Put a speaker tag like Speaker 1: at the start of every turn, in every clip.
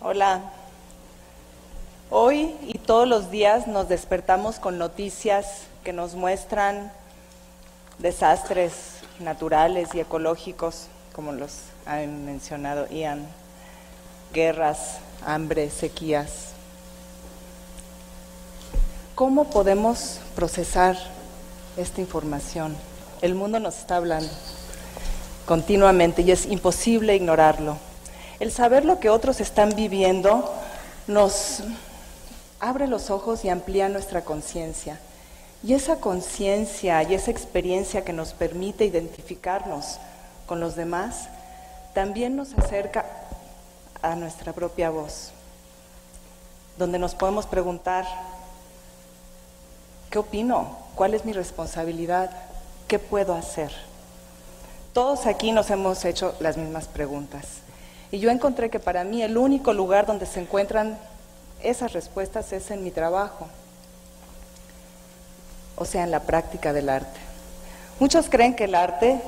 Speaker 1: Hola. Hoy y todos los días nos despertamos con noticias que nos muestran desastres naturales y ecológicos, como los ha mencionado Ian, guerras, hambre, sequías. ¿Cómo podemos procesar esta información? El mundo nos está hablando continuamente y es imposible ignorarlo. El saber lo que otros están viviendo nos abre los ojos y amplía nuestra conciencia. Y esa conciencia y esa experiencia que nos permite identificarnos con los demás, también nos acerca a nuestra propia voz, donde nos podemos preguntar, ¿qué opino? ¿Cuál es mi responsabilidad? ¿Qué puedo hacer? Todos aquí nos hemos hecho las mismas preguntas. Y yo encontré que para mí el único lugar donde se encuentran esas respuestas es en mi trabajo, o sea, en la práctica del arte. Muchos creen que el arte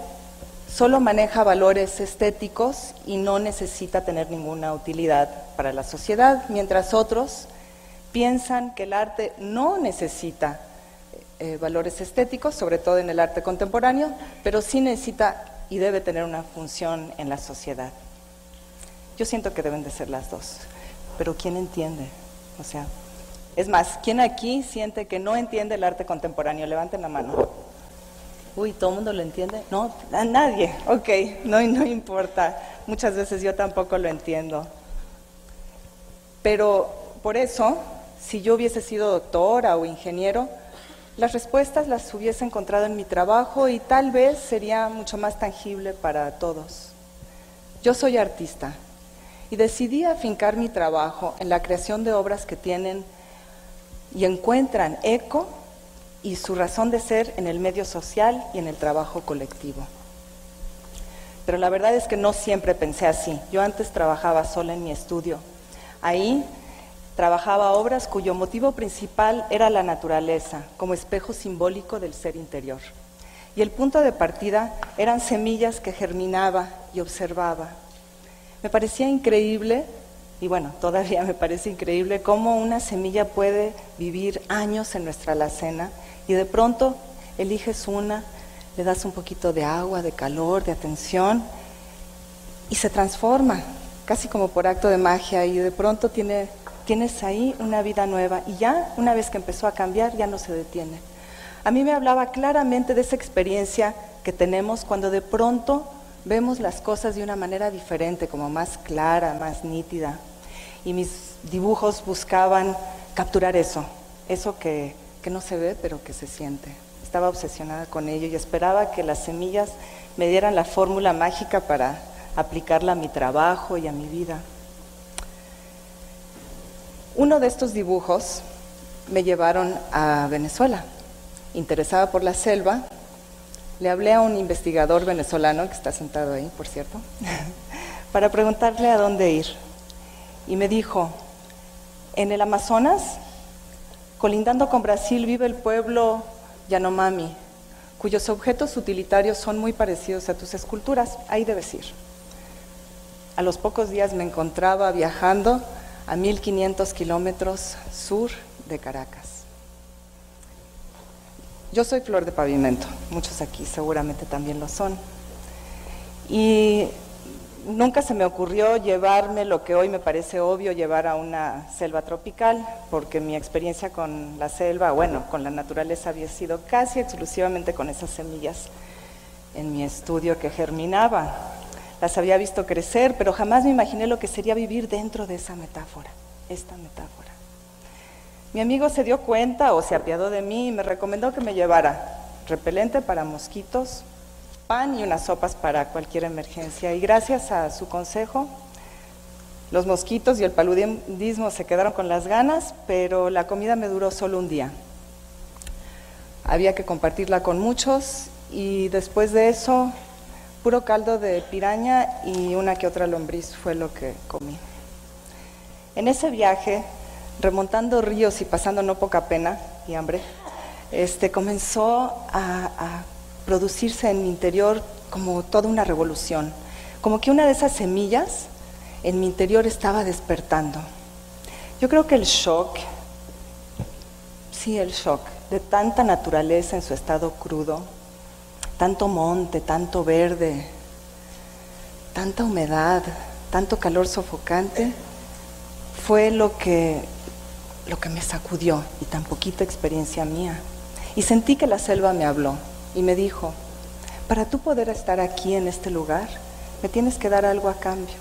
Speaker 1: solo maneja valores estéticos y no necesita tener ninguna utilidad para la sociedad, mientras otros piensan que el arte no necesita valores estéticos, sobre todo en el arte contemporáneo, pero sí necesita y debe tener una función en la sociedad. Yo siento que deben de ser las dos, pero ¿quién entiende? O sea, es más, ¿quién aquí siente que no entiende el arte contemporáneo? Levanten la mano. Uy, ¿todo el mundo lo entiende? No, a nadie. Ok, no importa. Muchas veces yo tampoco lo entiendo. Pero por eso, si yo hubiese sido doctora o ingeniero, las respuestas las hubiese encontrado en mi trabajo y tal vez sería mucho más tangible para todos. Yo soy artista y decidí afincar mi trabajo en la creación de obras que tienen y encuentran eco y su razón de ser en el medio social y en el trabajo colectivo. Pero la verdad es que no siempre pensé así. Yo antes trabajaba sola en mi estudio. Ahí trabajaba obras cuyo motivo principal era la naturaleza, como espejo simbólico del ser interior. Y el punto de partida eran semillas que germinaba y observaba. Me parecía increíble, y bueno, todavía me parece increíble, cómo una semilla puede vivir años en nuestra alacena y de pronto eliges una, le das un poquito de agua, de calor, de atención y se transforma, casi como por acto de magia, y de pronto tienes ahí una vida nueva y ya, una vez que empezó a cambiar, ya no se detiene. A mí me hablaba claramente de esa experiencia que tenemos cuando de pronto vemos las cosas de una manera diferente, como más clara, más nítida. Y mis dibujos buscaban capturar eso que no se ve, pero que se siente. Estaba obsesionada con ello y esperaba que las semillas me dieran la fórmula mágica para aplicarla a mi trabajo y a mi vida. Uno de estos dibujos me llevaron a Venezuela. Interesada por la selva, le hablé a un investigador venezolano, que está sentado ahí, por cierto, para preguntarle a dónde ir. Y me dijo, en el Amazonas, colindando con Brasil, vive el pueblo Yanomami, cuyos objetos utilitarios son muy parecidos a tus esculturas. Ahí debes ir. A los pocos días me encontraba viajando a 1500 kilómetros sur de Caracas. Yo soy flor de pavimento, muchos aquí seguramente también lo son. Y nunca se me ocurrió llevarme lo que hoy me parece obvio, llevar a una selva tropical, porque mi experiencia con la selva, bueno, con la naturaleza había sido casi exclusivamente con esas semillas en mi estudio que germinaban. Las había visto crecer, pero jamás me imaginé lo que sería vivir dentro de esa metáfora, esta metáfora. Mi amigo se dio cuenta o se apiadó de mí y me recomendó que me llevara repelente para mosquitos, pan y unas sopas para cualquier emergencia. Y gracias a su consejo, los mosquitos y el paludismo se quedaron con las ganas, pero la comida me duró solo un día. Había que compartirla con muchos y después de eso, puro caldo de piraña y una que otra lombriz fue lo que comí. En ese viaje, remontando ríos y pasando no poca pena y hambre, comenzó a producirse en mi interior como toda una revolución, como que una de esas semillas en mi interior estaba despertando. Yo creo que el shock de tanta naturaleza en su estado crudo, tanto monte, tanto verde, tanta humedad, tanto calor sofocante, fue lo que me sacudió, y tan poquita experiencia mía. Y sentí que la selva me habló y me dijo: para tú poder estar aquí en este lugar, me tienes que dar algo a cambio.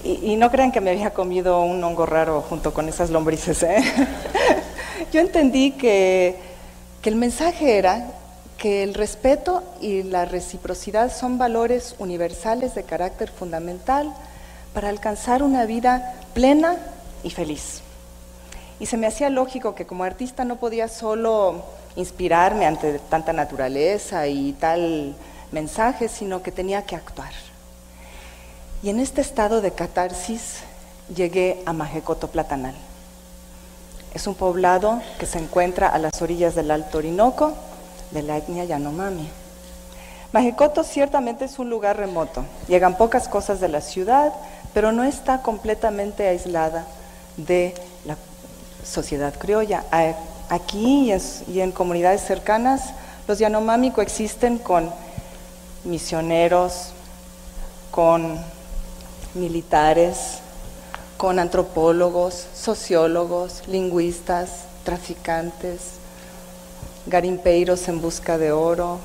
Speaker 1: Y no crean que me había comido un hongo raro junto con esas lombrices, ¿eh? Yo entendí que el mensaje era que el respeto y la reciprocidad son valores universales de carácter fundamental para alcanzar una vida plena y feliz. Y se me hacía lógico que como artista no podía solo inspirarme ante tanta naturaleza y tal mensaje, sino que tenía que actuar. Y en este estado de catarsis llegué a Majecoto Platanal. Es un poblado que se encuentra a las orillas del Alto Orinoco, de la etnia Yanomami. Majecoto ciertamente es un lugar remoto. Llegan pocas cosas de la ciudad, pero no está completamente aislada de la sociedad criolla. Aquí y en comunidades cercanas, los Yanomami coexisten con misioneros, con militares, con antropólogos, sociólogos, lingüistas, traficantes, garimpeiros en busca de oro,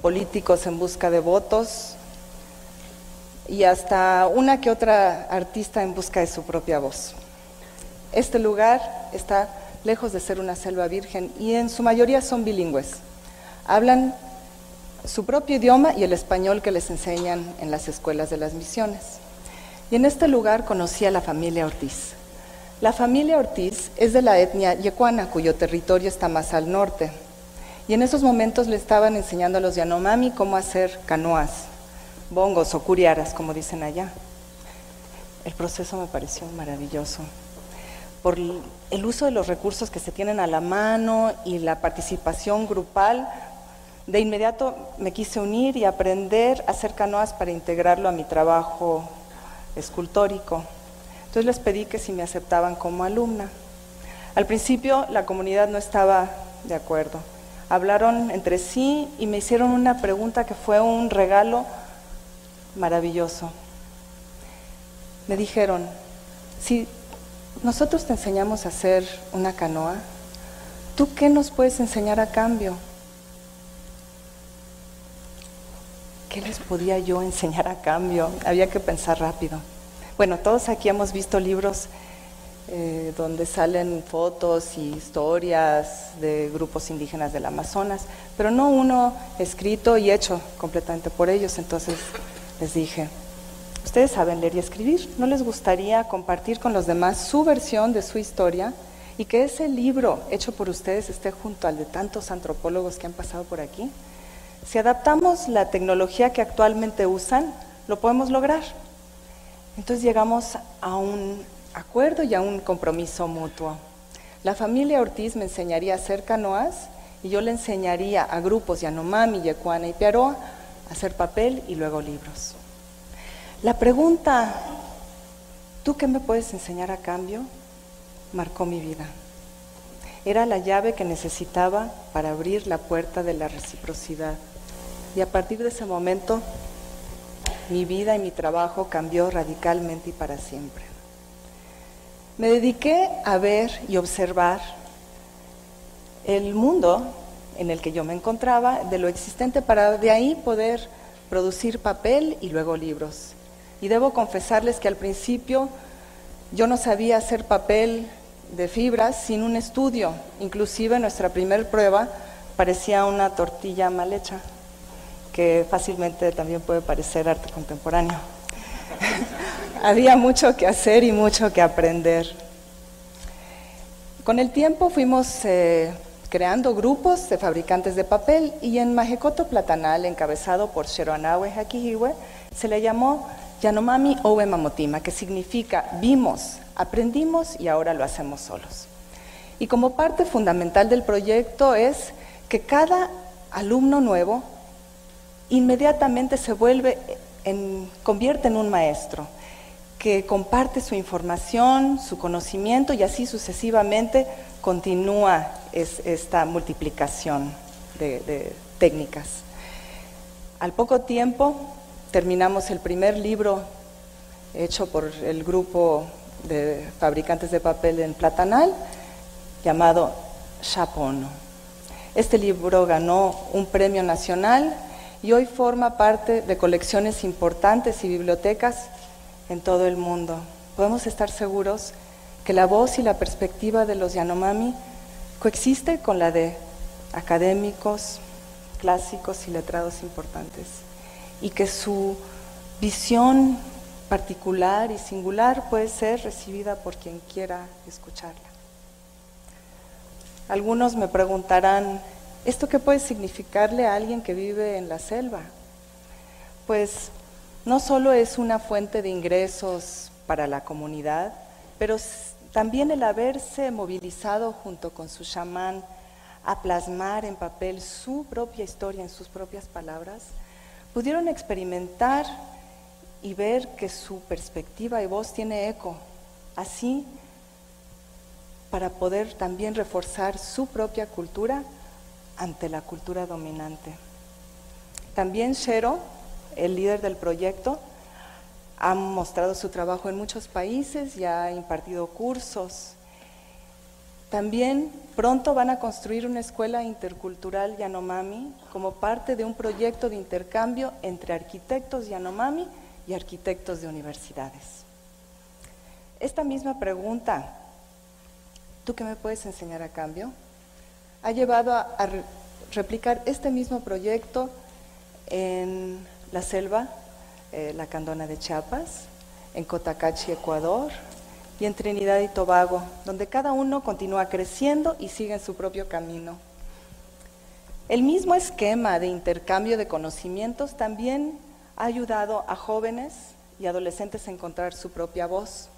Speaker 1: políticos en busca de votos y hasta una que otra artista en busca de su propia voz. Este lugar está lejos de ser una selva virgen y en su mayoría son bilingües. Hablan su propio idioma y el español que les enseñan en las escuelas de las misiones. Y en este lugar conocí a la familia Ortiz. La familia Ortiz es de la etnia yecuana, cuyo territorio está más al norte. Y en esos momentos le estaban enseñando a los Yanomami cómo hacer canoas, bongos o curiaras, como dicen allá. El proceso me pareció maravilloso. Por el uso de los recursos que se tienen a la mano y la participación grupal, de inmediato me quise unir y aprender a hacer canoas para integrarlo a mi trabajo escultórico. Entonces les pedí que si me aceptaban como alumna. Al principio la comunidad no estaba de acuerdo. Hablaron entre sí y me hicieron una pregunta que fue un regalo maravilloso. Me dijeron: si nosotros te enseñamos a hacer una canoa, ¿tú qué nos puedes enseñar a cambio? ¿Qué les podía yo enseñar a cambio? Había que pensar rápido. Bueno, todos aquí hemos visto libros donde salen fotos y historias de grupos indígenas del Amazonas, pero no uno escrito y hecho completamente por ellos. Entonces les dije: ustedes saben leer y escribir, ¿no les gustaría compartir con los demás su versión de su historia y que ese libro hecho por ustedes esté junto al de tantos antropólogos que han pasado por aquí? Si adaptamos la tecnología que actualmente usan, lo podemos lograr. Entonces llegamos a un acuerdo y a un compromiso mutuo. La familia Ortiz me enseñaría a hacer canoas y yo le enseñaría a grupos Yanomami, Yecuana y Piaroa a hacer papel y luego libros. La pregunta, ¿tú qué me puedes enseñar a cambio?, marcó mi vida. Era la llave que necesitaba para abrir la puerta de la reciprocidad. Y a partir de ese momento, mi vida y mi trabajo cambió radicalmente y para siempre. Me dediqué a ver y observar el mundo en el que yo me encontraba, de lo existente, para de ahí poder producir papel y luego libros. Y debo confesarles que al principio yo no sabía hacer papel de fibras sin un estudio. Inclusive nuestra primer prueba parecía una tortilla mal hecha, que fácilmente también puede parecer arte contemporáneo. Había mucho que hacer y mucho que aprender. Con el tiempo fuimos creando grupos de fabricantes de papel y en Majecoto Platanal, encabezado por Sheroanawe Hakihiwe, se le llamó Yanomami Owe Mamotima, que significa vimos, aprendimos y ahora lo hacemos solos. Y como parte fundamental del proyecto es que cada alumno nuevo inmediatamente se vuelve convierte en un maestro que comparte su información, su conocimiento y así sucesivamente continúa esta multiplicación de técnicas. Al poco tiempo terminamos el primer libro hecho por el grupo de fabricantes de papel en Platanal, llamado Chapono. Este libro ganó un premio nacional y hoy forma parte de colecciones importantes y bibliotecas en todo el mundo. Podemos estar seguros que la voz y la perspectiva de los Yanomami coexiste con la de académicos, clásicos y letrados importantes, y que su visión particular y singular puede ser recibida por quien quiera escucharla. Algunos me preguntarán, ¿esto qué puede significarle a alguien que vive en la selva? Pues no solo es una fuente de ingresos para la comunidad, pero también el haberse movilizado junto con su chamán a plasmar en papel su propia historia en sus propias palabras, pudieron experimentar y ver que su perspectiva y voz tiene eco, así para poder también reforzar su propia cultura ante la cultura dominante. También Shero, el líder del proyecto, ha mostrado su trabajo en muchos países y ha impartido cursos. También pronto van a construir una escuela intercultural Yanomami como parte de un proyecto de intercambio entre arquitectos Yanomami y arquitectos de universidades. Esta misma pregunta, ¿tú qué me puedes enseñar a cambio?, ha llevado a replicar este mismo proyecto en la selva, la Candona de Chiapas, en Cotacachi, Ecuador, y en Trinidad y Tobago, donde cada uno continúa creciendo y sigue en su propio camino. El mismo esquema de intercambio de conocimientos también ha ayudado a jóvenes y adolescentes a encontrar su propia voz.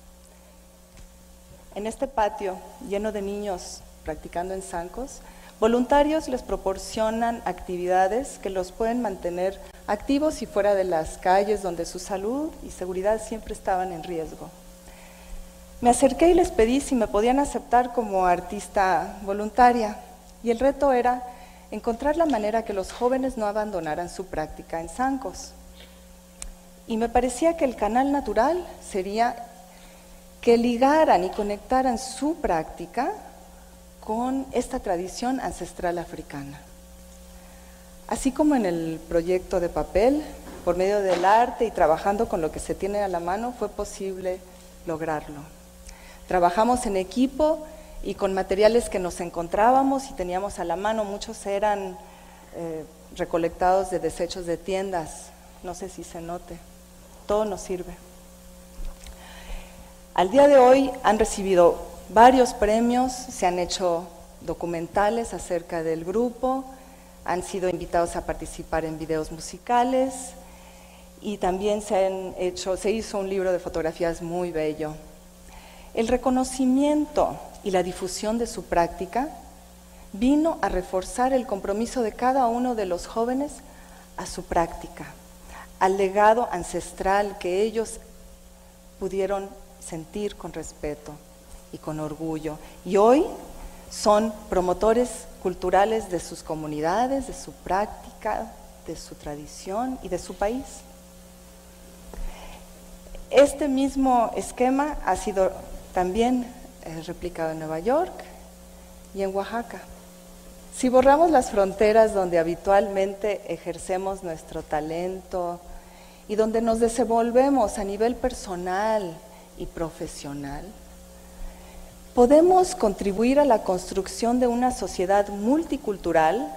Speaker 1: En este patio lleno de niños practicando en zancos, voluntarios les proporcionan actividades que los pueden mantener activos y fuera de las calles donde su salud y seguridad siempre estaban en riesgo. Me acerqué y les pedí si me podían aceptar como artista voluntaria, y el reto era encontrar la manera que los jóvenes no abandonaran su práctica en zancos. Y me parecía que el canal natural sería que ligaran y conectaran su práctica con esta tradición ancestral africana. Así como en el proyecto de papel, por medio del arte y trabajando con lo que se tiene a la mano, fue posible lograrlo. Trabajamos en equipo y con materiales que nos encontrábamos y teníamos a la mano. Muchos eran recolectados de desechos de tiendas, no sé si se note, todo nos sirve. Al día de hoy han recibido varios premios, se han hecho documentales acerca del grupo, han sido invitados a participar en videos musicales y también se hizo un libro de fotografías muy bello. El reconocimiento y la difusión de su práctica vino a reforzar el compromiso de cada uno de los jóvenes a su práctica, al legado ancestral que ellos pudieron sentir con respeto y con orgullo. Y hoy son promotores culturales de sus comunidades, de su práctica, de su tradición y de su país. Este mismo esquema ha sido también replicado en Nueva York y en Oaxaca. Si borramos las fronteras donde habitualmente ejercemos nuestro talento y donde nos desenvolvemos a nivel personal y profesional, podemos contribuir a la construcción de una sociedad multicultural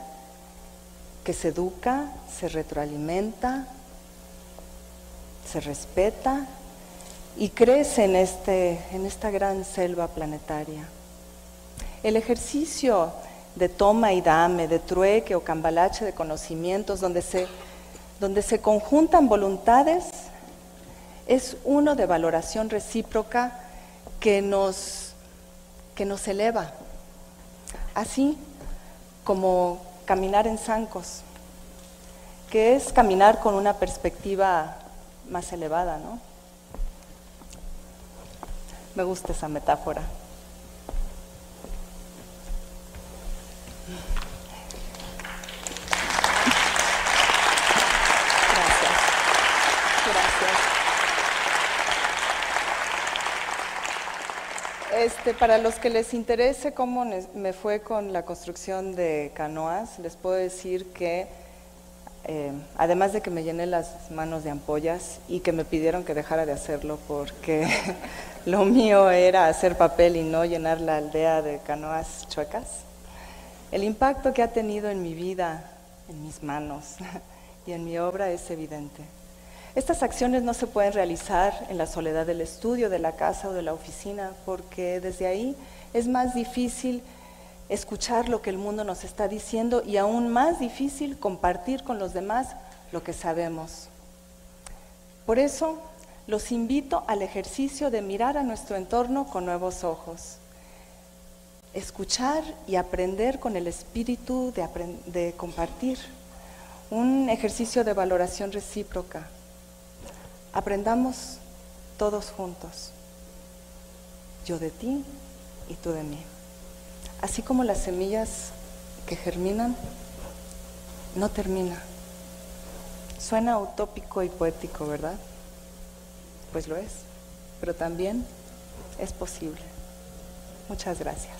Speaker 1: que se educa, se retroalimenta, se respeta y crece en esta gran selva planetaria. El ejercicio de toma y dame, de trueque o cambalache de conocimientos, donde se conjuntan voluntades, es uno de valoración recíproca que nos eleva, así como caminar en zancos, que es caminar con una perspectiva más elevada, ¿no? Me gusta esa metáfora. Gracias. Para los que les interese cómo me fue con la construcción de canoas, les puedo decir que además de que me llené las manos de ampollas y que me pidieron que dejara de hacerlo porque lo mío era hacer papel y no llenar la aldea de canoas chuecas, el impacto que ha tenido en mi vida, en mis manos y en mi obra es evidente. Estas acciones no se pueden realizar en la soledad del estudio, de la casa o de la oficina, porque desde ahí es más difícil escuchar lo que el mundo nos está diciendo y aún más difícil compartir con los demás lo que sabemos. Por eso, los invito al ejercicio de mirar a nuestro entorno con nuevos ojos, escuchar y aprender con el espíritu de compartir, un ejercicio de valoración recíproca. Aprendamos todos juntos, yo de ti y tú de mí. Así como las semillas que germinan, no termina. Suena utópico y poético, ¿verdad? Pues lo es, pero también es posible. Muchas gracias.